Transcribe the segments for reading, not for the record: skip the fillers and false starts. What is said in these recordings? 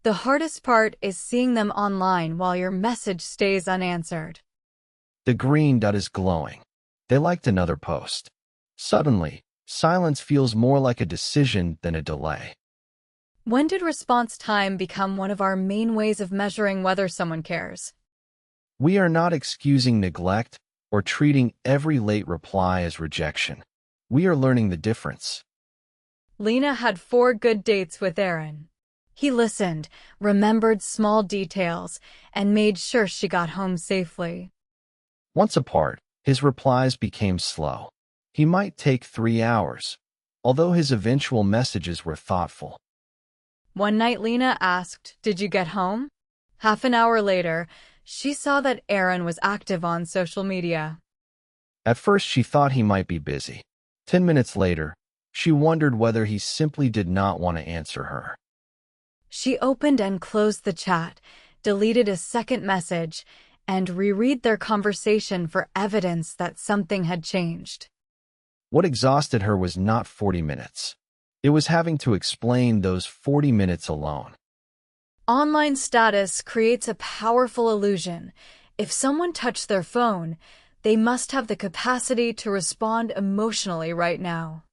The hardest part is seeing them online while your message stays unanswered. The green dot is glowing. They liked another post. Suddenly, silence feels more like a decision than a delay. When did response time become one of our main ways of measuring whether someone cares? We are not excusing neglect or treating every late reply as rejection. We are learning the difference. Lena had 4 good dates with Aaron. He listened, remembered small details, and made sure she got home safely. Once apart, his replies became slow. He might take 3 hours, although his eventual messages were thoughtful. One night Lena asked, "Did you get home?" Half an hour later, she saw that Aaron was active on social media. At first, she thought he might be busy. 10 minutes later, she wondered whether he simply did not want to answer her. She opened and closed the chat, deleted a second message, and reread their conversation for evidence that something had changed. What exhausted her was not 40 minutes. It was having to explain those 40 minutes alone. Online status creates a powerful illusion. If someone touched their phone, they must have the capacity to respond emotionally right now.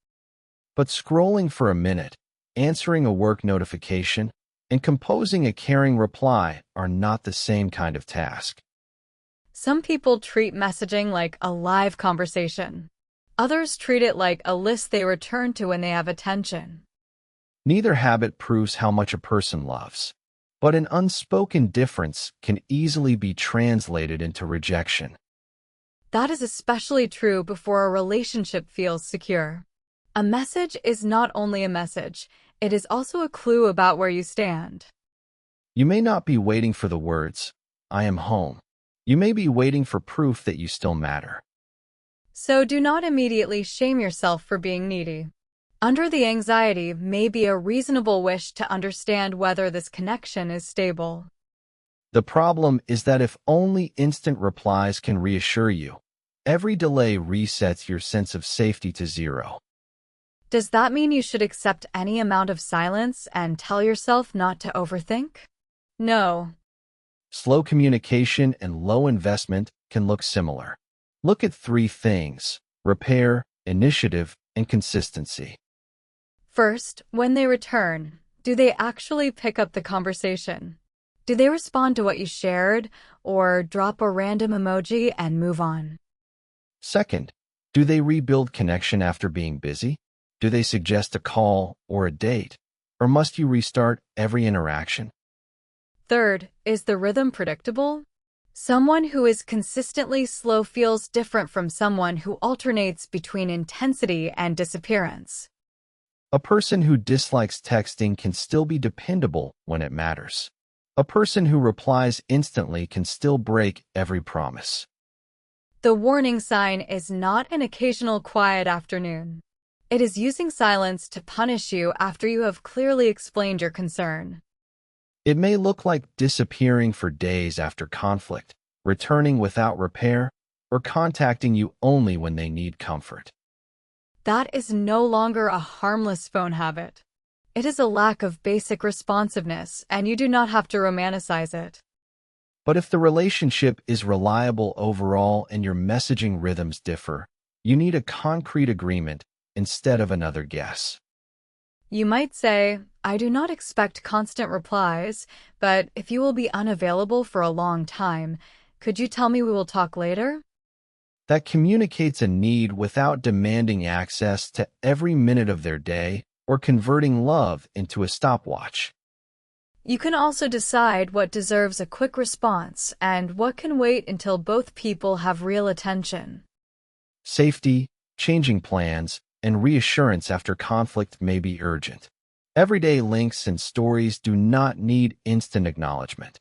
But scrolling for a minute, answering a work notification, and composing a caring reply are not the same kind of task. Some people treat messaging like a live conversation. Others treat it like a list they return to when they have attention. Neither habit proves how much a person loves, but an unspoken difference can easily be translated into rejection. That is especially true before a relationship feels secure. A message is not only a message, it is also a clue about where you stand. You may not be waiting for the words, "I am home." You may be waiting for proof that you still matter. So do not immediately shame yourself for being needy. Under the anxiety may be a reasonable wish to understand whether this connection is stable. The problem is that if only instant replies can reassure you, every delay resets your sense of safety to 0. Does that mean you should accept any amount of silence and tell yourself not to overthink? No. Slow communication and low investment can look similar. Look at 3 things: repair, initiative, and consistency. First, when they return, do they actually pick up the conversation? Do they respond to what you shared, or drop a random emoji and move on? Second, do they rebuild connection after being busy? Do they suggest a call or a date? Or must you restart every interaction? Third, is the rhythm predictable? Someone who is consistently slow feels different from someone who alternates between intensity and disappearance. A person who dislikes texting can still be dependable when it matters. A person who replies instantly can still break every promise. The warning sign is not an occasional quiet afternoon. It is using silence to punish you after you have clearly explained your concern. It may look like disappearing for days after conflict, returning without repair, or contacting you only when they need comfort. That is no longer a harmless phone habit. It is a lack of basic responsiveness, and you do not have to romanticize it. But if the relationship is reliable overall and your messaging rhythms differ, you need a concrete agreement instead of another guess. You might say, "I do not expect constant replies, but if you will be unavailable for a long time, could you tell me we will talk later?" That communicates a need without demanding access to every minute of their day or converting love into a stopwatch. You can also decide what deserves a quick response and what can wait until both people have real attention. Safety, changing plans, and reassurance after conflict may be urgent. Everyday links and stories do not need instant acknowledgement.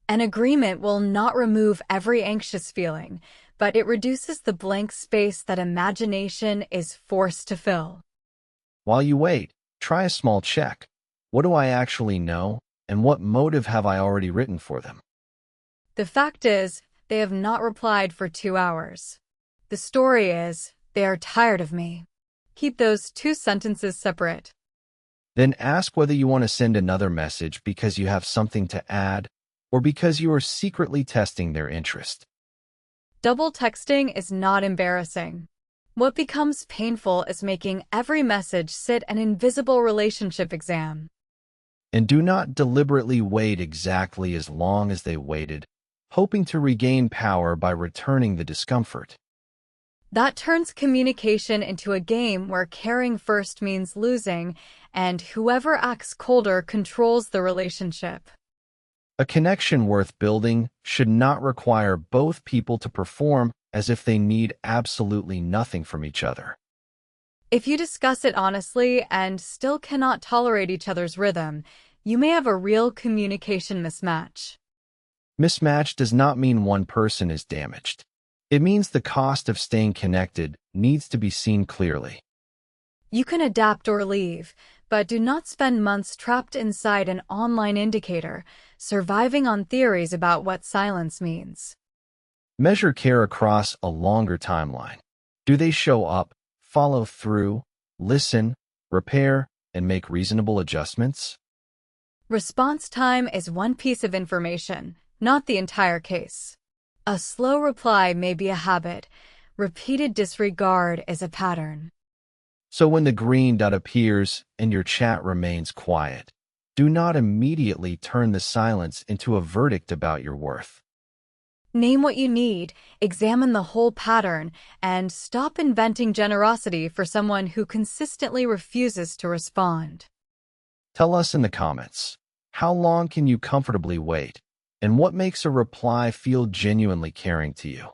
An agreement will not remove every anxious feeling, but it reduces the blank space that imagination is forced to fill. While you wait, try a small check. What do I actually know, and what motive have I already written for them? The fact is, they have not replied for 2 hours. The story is, they are tired of me. Keep those 2 sentences separate. Then ask whether you want to send another message because you have something to add or because you are secretly testing their interest. Double texting is not embarrassing. What becomes painful is making every message sit an invisible relationship exam. And do not deliberately wait exactly as long as they waited, hoping to regain power by returning the discomfort. That turns communication into a game where caring first means losing, and whoever acts colder controls the relationship. A connection worth building should not require both people to perform as if they need absolutely nothing from each other. If you discuss it honestly and still cannot tolerate each other's rhythm, you may have a real communication mismatch. Mismatch does not mean one person is damaged. It means the cost of staying connected needs to be seen clearly. You can adapt or leave, but do not spend months trapped inside an online indicator, surviving on theories about what silence means. Measure care across a longer timeline. Do they show up, follow through, listen, repair, and make reasonable adjustments? Response time is one piece of information, not the entire case. A slow reply may be a habit. Repeated disregard is a pattern. So when the green dot appears and your chat remains quiet, do not immediately turn the silence into a verdict about your worth. Name what you need, examine the whole pattern, and stop inventing generosity for someone who consistently refuses to respond. Tell us in the comments, how long can you comfortably wait? And what makes a reply feel genuinely caring to you?